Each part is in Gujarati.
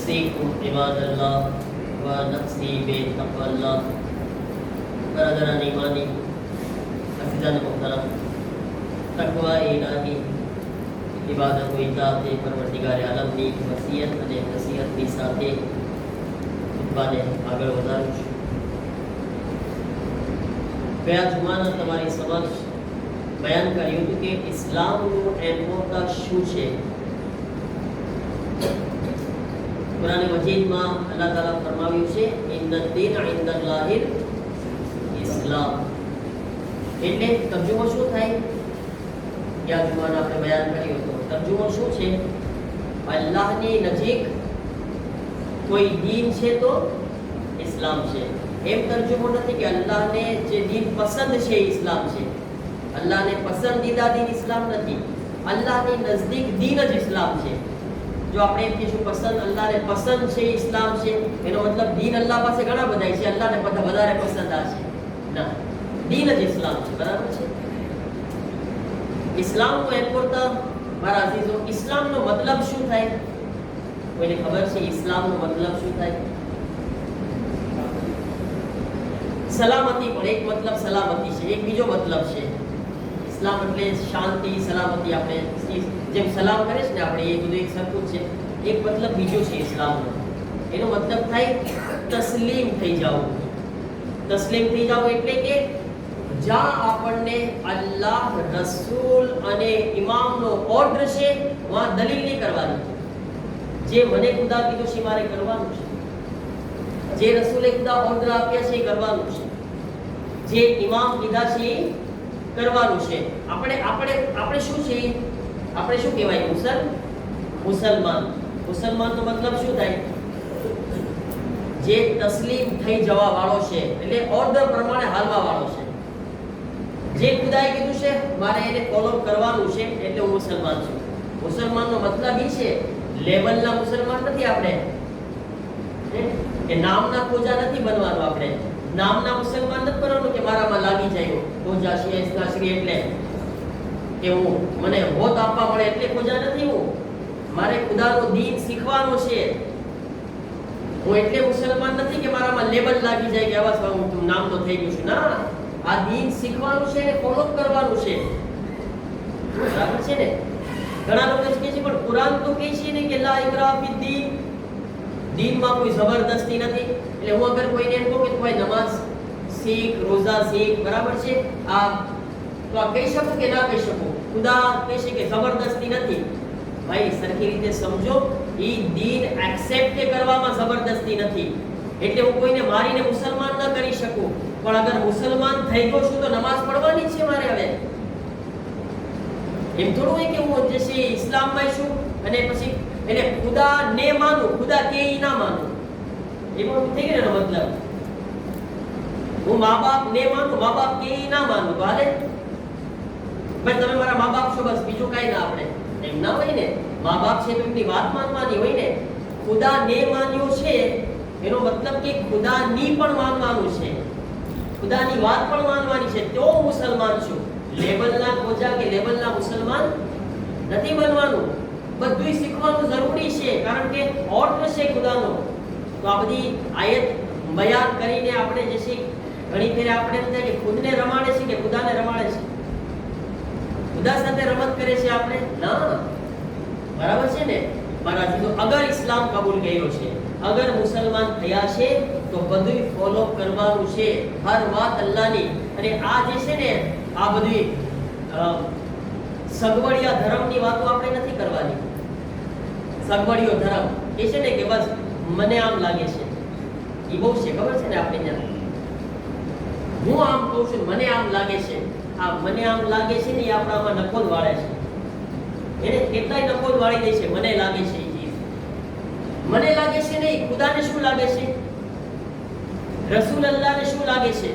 أوصيكم عباد الله ونفسي بتقوى الله. برادران ईमानी अज़ीज़ान मोहतरम, तक़वा इलाही इबादत व इताअत परवरदिगार आलमनी वसियत અને નસીહતની સાથે ખુતબાને આગળ વધારું છું. ગયા જુમાના તમારી સમક્ષ બયાન કર્યું હતું કે ઇસ્લામનું ઇમ્પોર્ટન્સ શું છે. કુરાન મજીદમાં અલ્લાહ તાલા ફરમાવ્યું છે ઇન્નદ દીન ઇન્દલ્લાહિલ ઇસ્લામ. એટલે તર્જુમો શું થાય? ગયા જુમાના આપણે બયાન કર્યું હતું. તર્જુમો શું છે? અલ્લાહની નજીક કોઈ દીન છે તો ઇસ્લામ છે. એમ તર્જુમો નથી કે અલ્લાહને જે દીન પસંદ છે ઇસ્લામ છે. અલ્લાહને પસંદીદા દીન ઇસ્લામ નથી. અલ્લાહની નજદીક દીન જ ઇસ્લામ છે. જો આપણે એમ કહીશું પસંદ અલ્લાહને પસંદ છે ઇસ્લામ છે, એનો મતલબ દીન અલ્લાહ પાસે ઘણા બધા છે, અલ્લાહને વધારે પસંદ આ છે. ના, દીન જ ઇસ્લામ છે. બરાબર છે. ઇસ્લામનો એમ્પોર્ટા મારા અઝીઝો, ઇસ્લામનો મતલબ શું થાય? કોઈને ખબર છે ઇસ્લામનો મતલબ શું થાય? સલામતી, પણ એક મતલબ સલામતી છે, એક બીજો મતલબ છે. ઇસ્લામ એટલે શાંતિ, સલામતી. આપણે જેમ સલામ કરે છે ને આપણે, એ બધું એક સરખું છે. એક મતલબ બીજો છે ઇસ્લામનો. એનો મતલબ થાય તસ્લીમ થઈ જાવ. તસ્લીમ થઈ જાવ એટલે કે જ્યાં આપણને અલ્લાહ, રસૂલ અને ઇમામનો ઓર્ડર છે વहाँ દલીલ નહીં કરવાની. જે મને ખુદા કીધું છે મારે કરવાનું છે. જે રસૂલે ખુદા ઓર્ડર આપ્યા છે એ કરવાનું છે. જે ઇમામ કીધા છે એ કરવાનું છે. આપણે શું છે? આપણે શું કહેવાય? મુસલમાન. મુસલમાનનો મતલબ શું થાય? જે તસ્લીમ થઈ જવા વાળો છે, એટલે ઓર્ડર પ્રમાણે હાલવા વાળો છે. જે ખુદાએ કીધું છે મારે એને ફોલો કરવાનું છે, એટલે હું મુસલમાન છું. મુસલમાનનો મતલબ એ છે, લેવલના મુસલમાન નથી આપણે, કે નામના ખોજા નથી બનવાનું. આપણે નામના મુસલમાન નથી બનવાનું કે મારામાં લાગી જાય ખોજા છે ઇસ્લાશ્રી એટલે કે હું મને હોત આપવા મળે એટલે ખોજા નથી. હું મારે ખુદાનો દીન શીખવાનો છે. હું એટલે મુસલમાન નથી કે મારામાં લેબલ લાગી જાય કે આવા હું નામ તો થઈ ગયું છું. ના, આ દીન શીખવાનું છે અને ફોલો કરવાનું છે. બરાબર છે ને? ઘણા લોકો કહે છે પણ કુરાન તો કહે છે ને કે લા ઇકરાહ ફિદ દીન, દીનમાં કોઈ જબરદસ્તી નથી. એટલે હું અગર કોઈને એમ કહું કે તું નમાઝ શીખ, રોઝા શીખ, બરાબર છે, આ તો આ કહી શકું કે ના કહી શકું? ખુદા કહે છે કે જબરદસ્તી નથી. ભાઈ સરખી રીતે સમજો, ઈ દીન એક્સેપ્ટ કરવામાં જબરદસ્તી નથી. એટલે હું કોઈને મારીને મુસલમાન ન કરી શકું. પણ અગર મુસલમાન થઈ ગયો છું તો નમાઝ પઢવાની છે મારે. હવે એમ થોડું હોય કે હું જે છે ઇસ્લામમાં છું અને પછી એને ખુદા ને માનું, ખુદા કે ઈ ના માનું. એમાં થઈ ગયો મતલબ. હું મા બાપ ને માનું, મા બાપ કે ઈ ના માનું તો હાલે? ભાઈ તમે મારા મા બાપ છો, બસ બીજું કાઈ ના. આપણે એમ ના હોય ને. મા બાપ છે તો એમની વાત માનવાની હોય ને. ખુદા ને માન્યો છે એનો મતલબ કે ખુદાની પણ માનવાનું છે, ખુદાની વાત પણ માનવાની છે. તો મુસલમાન છું. લેબલના ખોજા કે લેબલના મુસલમાન નથી બનવાનું. બધું શીખવાનું જરૂરી છે, કારણ કે ઓર્ડર છે ખુદાનો. તો આ બધી આયત બયાન કરીને આપણે જે છે ઘણી ફેરે આપણે એમ થાય કે ખુદને રમાડે છે કે ખુદાને રમાડે છે, ખુદા સાથે રમત કરે છે આપણે. ના, બરાબર છે ને? મારા તો અગર ઇસ્લામ કબૂલ કર્યો છે, અગર મુસલમાન થયા છે તો બધું ફોલો કરવાનું છે, હર વાત અલ્લાહની. અને આ જે છે ને આ બધી સગવડિયા ધર્મની વાતો આપણે નથી કરવાની. સગવડિયો ધર્મ એ છે ને કે બસ મને આમ લાગે છે, એ બહુ છે, ખબર છે ને? આપણે ત્યાં હું આમ કહું છું, મને આમ લાગે છે. આ મને આમ લાગે છે ને એ આપણામાં નકોલ વાળે છે. એને કેટલાય નકોલ વાળી દે છે. મને લાગે છે એ ચીજ, મને લાગે છે નહીં. ખુદાને શું લાગે છે? રસૂલ અલ્લાહને શું લાગે છે?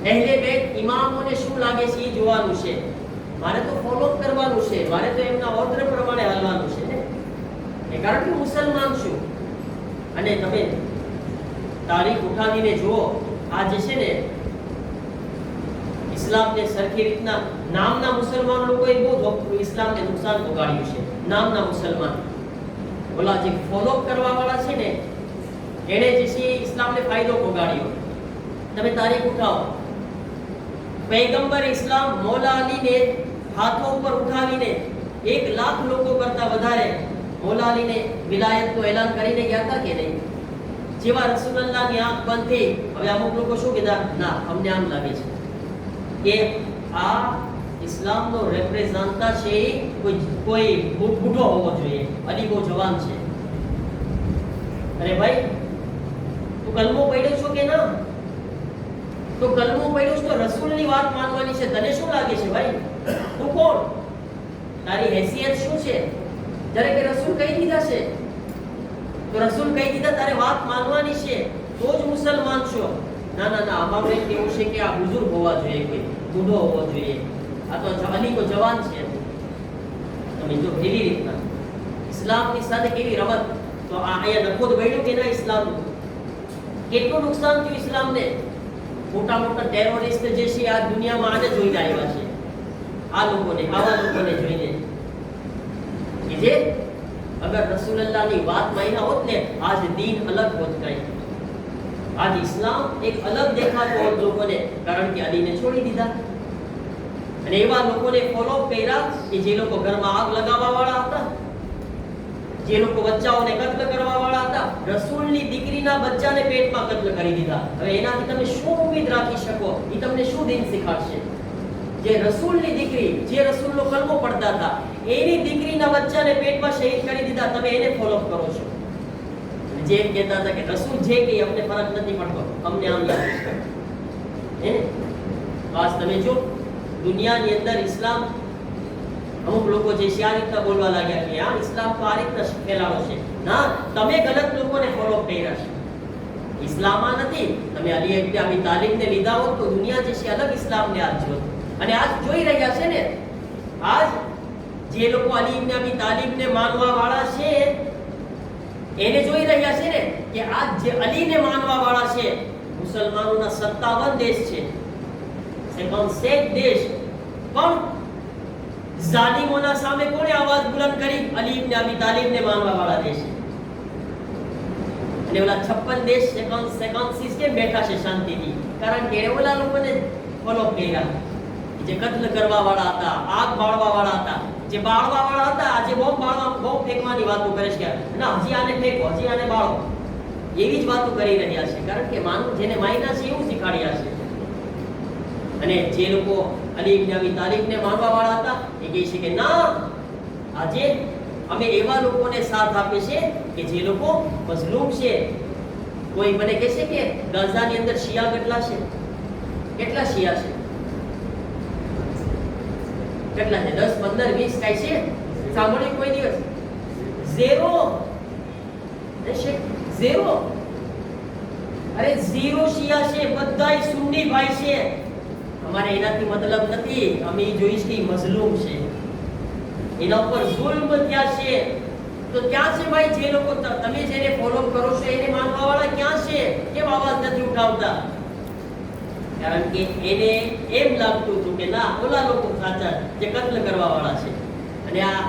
અહેલે બેત ઇમામોને શું લાગે છે એ જોવાનું છે. મારે તો ફોલો કરવાનું છે. મારે તો એમના ઓર્ડર પ્રમાણે હાલવાનું છે ને. એ કારણ કે મુસલમાન છું. અને તમે તારીખ ઉઠાવીને જુઓ, આ જે છે ને ઇસ્લામને સરખી રીતના નામના મુસલમાન લોકોએ બહુ ઇસ્લામને નુકસાન પહોંચાડ્યું છે. નામના મુસલમાન ઓલા જે ફોલો કરવા વાળા છે ને એને જે છે ઇસ્લામને ફાયદો પહોંચાડ્યો. તમે તારીખ ઉઠાવો, પૈગંબર ઇસ્લામ મૌલા અલીને હાથો ઉપર ઉઠાવીને 1 લાખ લોકો કરતા વધારે મૌલા અલીને વિલાયતનું એલાન કરીને ગયા હતા કે નહીં? જેવા રસૂલુલ્લાહની આંખ બંધ થઈ, હવે અમુક લોકો શું કીધા, ના અમને આમ લાગે છે કે આ ઇસ્લામનો રેપ્રેઝન્ટા છે કોઈ બુઢો હોવો જોઈએ, અલી બહુ જવાન છે. અરે ભાઈ, તું કલમો પડ્યો છો કે ના? તો કલમો પડ્યો તો રસૂલની વાત માનવાની છે. તને શું લાગે છે ભાઈ? તું કોણ? તારી હેસિયત શું છે? જ્યારે કે રસૂલ કહી દીધા છે તો રસૂલ કહી દીધા તારે વાત માનવાની છે તો જ મુસલમાન છો. ના ના ના, અમારું એમ કેવું છે કે આ બુઝુર્ગ હોવા જોઈએ, કોઈ બુઢો હોવો જોઈએ. આ તો અલી તો જવાન છે. તમે જો કેવી રીતના ઇસ્લામની સાથે કેવી રમત. તો આ અહીંયા નખોદ વળ્યું કે ના ઇસ્લામનું? કેટલું નુકસાન થયું ઇસ્લામને? મોટા મોટા ટેરરિસ્ટ જે છે આ દુનિયામાં આને જોઈને આવ્યા છે. આ લોકોને, આવા લોકોને જોઈને કે જે અગર રસૂલુલ્લાહની વાત માન્યા હોત ને, આજ દીન અલગ હોત. કઈ આજ ઇસ્લામ એક અલગ દેખાતો હોત લોકોને, કારણ કે અલીને છોડી દીધા. અને એવા લોકોને ફોલો કર્યા કે જે લોકો ઘરમાં આગ લગાવવા વાળા હતા, જે લોકો બચ્ચાઓને કત્લ કરવા વાળા હતા. રસૂલની દીકરીના બચ્ચાને પેટમાં કત્લ કરી દીધા. હવે એનાથી તમે શું ઉમ્મીદ રાખી શકો? એ તમને શું દીન શીખાડશે? જે રસૂલની દીકરી, જે રસૂલનો કલમો પડતા હતા, એની દીકરીના બચ્ચાને પેટમાં શહીદ કરી દીધા. તમે એને ફોલો કરો છો. જે કહેતા હતા કે રસૂલ જે કે અમને ફરક નથી પડતો, અમને આમ લાગે છે. હે બસ તમે જો દુનિયાની અંદર ઇસ્લામ, અમુક લોકો જે છે આ રીતના બોલવા લાગ્યા કે આ ઇસ્લામ તો આ રીતના ફેલાવો છે. ના, તમે ગલત લોકોને ફોલો કર્યા છે. ઇસ્લામ આ નથી. તમે અલી ઇબ્ન અબી તાલિબને લીધા હોત તો દુનિયા જે છે અલગ ઇસ્લામને આજ જોત. અને આજ જોઈ રહ્યા છે ને, આજ જે લોકો અલી ઇબ્ન અબી તાલિબને માનવા વાળા છે એને જોઈ રહ્યા છે ને કે આજ જે અલીને માનવા વાળા છે, મુસલમાનોના 57 દેશ છે, 57 દેશ, પણ ઝાલિમોના સામે કોણે અવાજ બુલંદ કરી? અલી ઇબ્ન અબી તાલિબને માનવા વાળા દેશ. અને ઓલા 56 દેશ 56 કેમ બેઠા છે શાંતિથી? કારણ કે ઓલા લોકોને ફોલો કર્યા, જે કત્લ કરવા વાળા હતા, આગ બાળવા વાળા હતા, જે બાળવા વાળા હતા. આજે બોમ્બ ફેંકવાની વાતો કરે છે. ના, હજી આને ફેંકો, હજી આને બાળો, એવી જ વાતો કરી રહ્યા છે. કારણ કે માનું જેને માયના છે એવું શીખાડ્યા છે. અને જે લોકો અલી ઇબ્ન અબી તાલિબને માનવા વાળા હતા એ કહે છે કે ના, આજે અમે એવા લોકોને સાથ આપે છે કે જે લોકો મઝલૂમ છે. કોઈ મને કહે છે કે ગાઝાની અંદર શિયા કેટલા છે? કેટલા શિયા છે? કેટલા છે? 10, 15, 20 કાઈ છે? સાંભળ્યું કોઈ દિવસ? ઝીરો. ઝીરો. અરે ઝીરો શિયા છે, બધાય સુન્ની ભાઈ છે. અમારે એનાથી મતલબ નથી. અમે જોઈશ કે મઝલૂમ છે, એના ઉપર જુલ્મ ક્યાં છે. તો ક્યાં છે ભાઈ? જે લોકો તમે જેને ફોલો કરો છો એને માનવા વાળા ક્યાં છે? કેમ અવાજ નથી ઉઠાવતા? કારણ કે એને એમ લાગતું હતું કે ના, ઓલા લોકો સાચા જે કત્લ કરવા વાળા છે. અને આ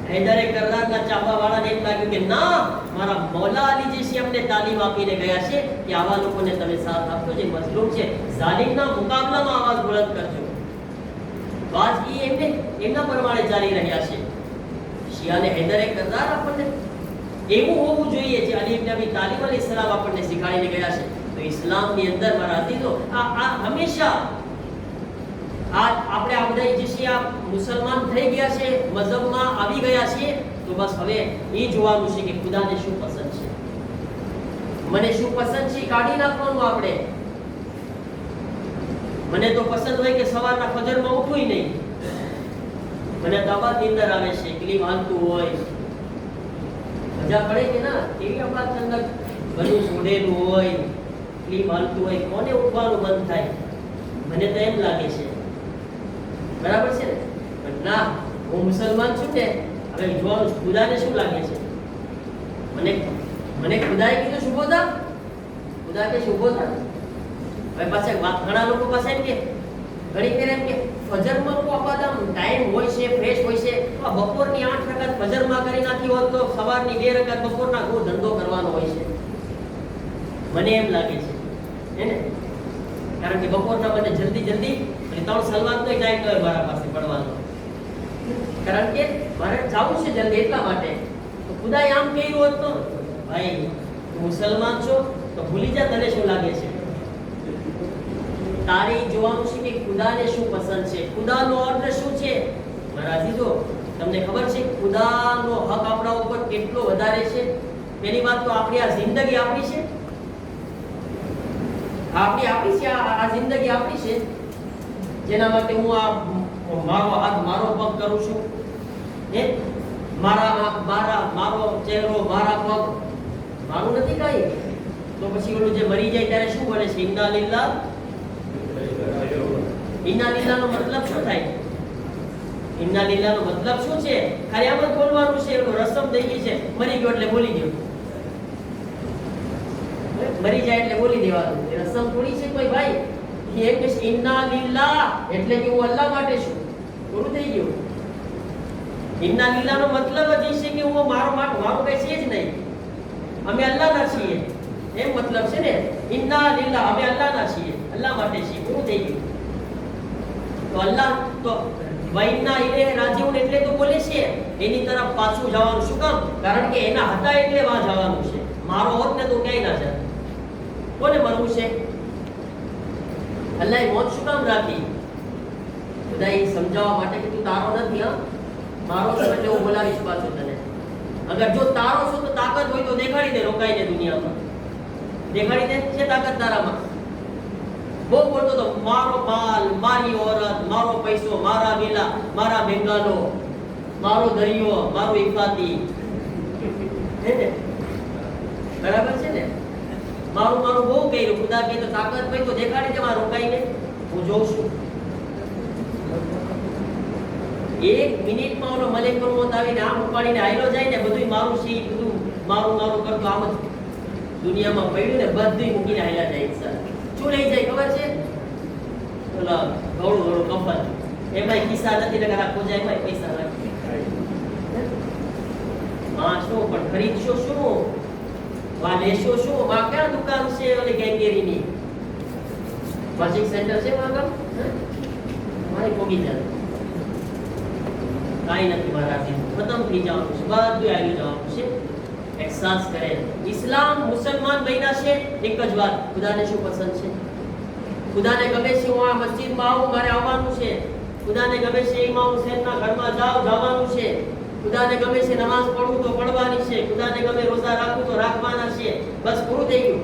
હૈદરે કરરારના ચાહવા વાળાને એમ લાગ્યું કે ના, મારા મૌલા અલી જે છે અમને તાલીમ આપીને ગયા છે કે આવા લોકોને તમે સાથ આપજો જે મઝલૂમ છે, ઝાલિમના મુકાબલામાં અવાજ બુલંદ કરજો. તો આજ એમને એમના પ્રમાણે ચાલી રહ્યા છે. શિયાને હૈદરે કરરાર આપણને એવું હોવું જોઈએ જે અલી ઇબ્ન અબી તાલિબ અલૈહિસ્સલામ આપણને શીખાડીને ગયા છે. તો ઇસ્લામની અંદર મારા અતીતો આ હંમેશા આપણે આ બધા જે છે આ મુસલમાન થઈ ગયા છે, મઝહબમાં આવી ગયા છે, તો બસ હવે એ જોવાનું છે કે ખુદાને શું પસંદ છે, મને શું પસંદ છે કાઢી નાખવાનું. આપણે મને તો પસંદ હોય કે સવારના ફજરમાં ઉઠું નહીં, મને તો આવા નીંદર આવે છે, ક્લીમ હાલતું હોય, મજા પડે કે ના? એવી આપણા ઠંડક બધું છોડેલું હોય, ક્લીમ હાલતું હોય, કોને ઉઠવાનું મન થાય? મને તો એમ લાગે છે. બરાબર છે ને? પણ ના, હું મુસલમાન છું ને, હવે જોવાનું ખુદાને શું લાગે છે. મને ખુદાએ કીધું શુભો થા, ખુદા કે શુભો થા. હવે પાછા ઘણા લોકો પાસે એમ કે ઘણી ફેર એમ કે ફજરમાં તો આપાદમ ટાઈમ હોય છે, ફ્રેશ હોય છે, આ બપોરની 8 રકાત ફજરમાં કરી નાખી હોત તો સવારની 2 રકાત બપોરના ગો ધંધો કરવાનો હોય છે, મને એમ લાગે છે હે ને? કારણ કે બપોરના મને જલ્દી 3 સલવાતનો ટાઈમ હોય મારા પાસે પડવાનો, કારણ કે મારે જવું છે જલ્દી એટલા માટે. તો ખુદાએ આમ કહ્યું હોત તો ભાઈ તું મુસલમાન છો તો ભૂલી જા તને શું લાગે છે. તારે જોવાનું છે કે ખુદાને શું પસંદ છે, ખુદાનો ઓર્ડર શું છે. મારા અઝીઝો, તમને ખબર છે ખુદાનો હક આપણા ઉપર કેટલો વધારે છે. પહેલી વાત તો આપણી આ જિંદગી આપણી છે, આપણી છે, આ જિંદગી આપણી છે, જેના માટે હું આ મારો હાથ મારો પગ કરું છું, હે મારા આંખ મારો ચહેરો મારા પગ મારું નથી કાંઈ. તો પછી ઓલું જે મરી જાય ત્યારે શું બને છે? ઇન્ના લિલ્લાહ નો મતલબ શું થાય? ઇન્ના લિલ્લાહ નો મતલબ શું છે? ખાલી આમ જ બોલવાનું છે, એનો રસમ થઈ ગઈ છે, મરી ગયો એટલે બોલી ગયો, મરી જાય એટલે બોલી દેવાનું, એ રસમ થોડી છે કોઈ ભાઈ. એ કે ઇન્ના લિલ્લાહ એટલે કે હું અલ્લાહ માટે છું, પૂરું થઈ ગયું. ઇન્ના લિલ્લાહ નો મતલબ જ છે કે હું મારું કઈ છે જ નહીં, અમે અલ્લાહના છીએ, એમ મતલબ છે ને. ઇન્ના લિલ્લાહ અમે અલ્લાહના છીએ, અલ્લાહ માટે છીએ, પૂરું થઈ ગયું. તો અલ્લાહ તો વૈના ઇલેહ રાજીઉન એટલે તો બોલે છે એની તરફ પાછું જવાનું. શું કામ? કારણ કે એના હતા એટલે વાં જવાનું છે. મારો હોત ને તો ક્યાંય ના જાય. કોને મરવું છે? અલ્લાહે મોત શું કામ રાખી? બધા એ સમજાવવા માટે કે તું તારો નથી, હા મારો છો એટલે હું બોલાવીશ પાછું તને. અગર જો તારો છો તો તાકાત હોય તો દેખાડી દે, રોકાઈને દુનિયામાં દેખાડી દે છે તાકાત તારામાં. બહુ બોલતો તો મારો માલ, મારી ઓરત, મારો પૈસો, મારા વિલા, મારા બેંગાલો, મારો દરિયો, મારું ઇફાતી, હે ને? બરાબર છે ને? મારું બહુ કર્યું. ખુદા કે તો તાકાત હોય તો દેખાડી દે, મારું રોકાઈને હું જોઉં છું. 1 મિનિટમાં ઓલો મલેકુલ મોત આવીને આમ ઉપાડીને આયલો જાય ને, બધું મારું છે, બધું મારું કરતો આમ જ દુનિયામાં પડ્યું ને બધું મૂકીને આયલા જાય. ઇન્સાન શું લઈ જાય ખબર છે? ઓલા ગોળું કફન, એમાં કિસ્સા નથી લગા રાખો જાય, એમાં પૈસા રાખી હા શું પણ ખરીદશો શું? વા લેશો શું? વા ક્યાં દુકાન છે ઓલી ગેંગેરીની? વોશિંગ સેન્ટર છે વાગમ મારી પોગી જાય, કાંઈ નથી મારા દિન ખતમ થઈ જવાનું છે, બધું આવી જવાનું છે. અહેસાસ કરે ઇસ્લામ મુસલમાન બન્યા છે એક જ વાત, ખુદાને શું પસંદ છે. ખુદાને ગમે છે હું આ મસ્જિદમાં આવું, મારે આવવાનું છે. ખુદાને ગમે છે ઇમામ હુસૈનના ઘરમાં જવાનું છે. ખુદાને ગમે છે નમાઝ પઢવું તો પઢવાની છે. ખુદાને ગમે રોઝા રાખવું તો રાખવાના છે. બસ પૂરું થઈ ગયું.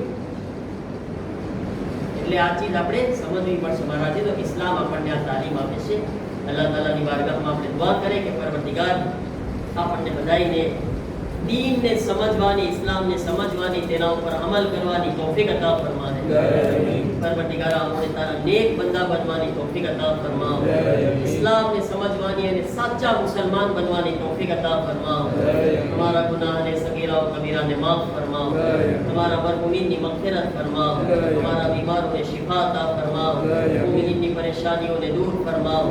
એટલે આ ચીજ આપણે સમજવી પડશે મારાજી. તો ઇસ્લામ આપણને આ તાલીમ આપે છે. અલ્લાહ તાલાની બારગાહમાં આપણે દુઆ કરીએ કે પરવરદિગાર આપણને બધાઈને દીનને સમજવાની, ઇસ્લામને સમજવાની, તેના ઉપર અમલ કરવાની તૌફીક અતા ફરમાવે. પરવરદિગાર આપણે તારા નેક બંદા બનવાની તૌફીક અતા ફરમાવ. ઇસ્લામને સમજવાની અને સાચા મુસલમાન બનવાની તૌફીક અતા ફરમાવ. हमारा गुनाह ने सगीरा और कबीरा ने माफ फरमाओ. हमारा मरहुमीन की मग़फ़िरत फरमाओ. हमारा बीमारों ने शिफा अता फरमाओ. मुमिनीन की परेशानियों ने दूर फरमाओ.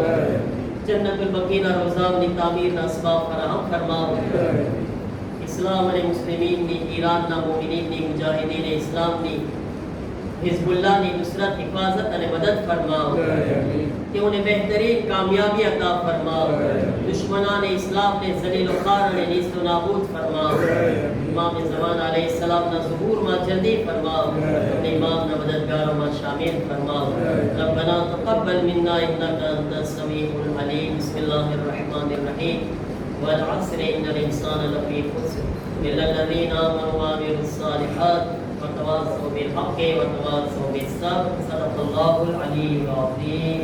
जन्नतुल बक़ीना रोज़ा की तामीर ना असबाब फराहम फरमाओ. इस्लाम ने मुस्लिमीन ने ईरान ना मोमिनीन ने मुजाहिदीन इस्लाम ने हिज़्बुल्लाह ने नुसरत हिफाजत અને મદદ ફરમાઓ. તેઓને બહેતરીન કામયાબી અતા ફરમાઓ. દુશ્મનાને ઇસ્લામને ઝલીલ વ ખાર અને નીસ્ત વ નાબૂદ ફરમાઓ. ઇમામ ઝમાન अलैहिस्सलामના ઝુહૂરમાં જલ્દી ફરમાઓ. अपने इमामના મદદગારોમાં શામિલ ફરમાઓ. रब्बना तक़ब्बल मिन्ना इन्नका अंतस समीउल अलीम. बिस्मिल्लाहिर रहमानिर रहीम. वल अस्र इन्नल इंसाना लफ़ी खुस्र इल्ला अल्लज़ीना आमनू व अमिलुस सालिहात वतवासौ बिल हक़्क़ि वतवासौ बिस सब्र. सदक़ल्लाहुल अलीयुल अज़ीम.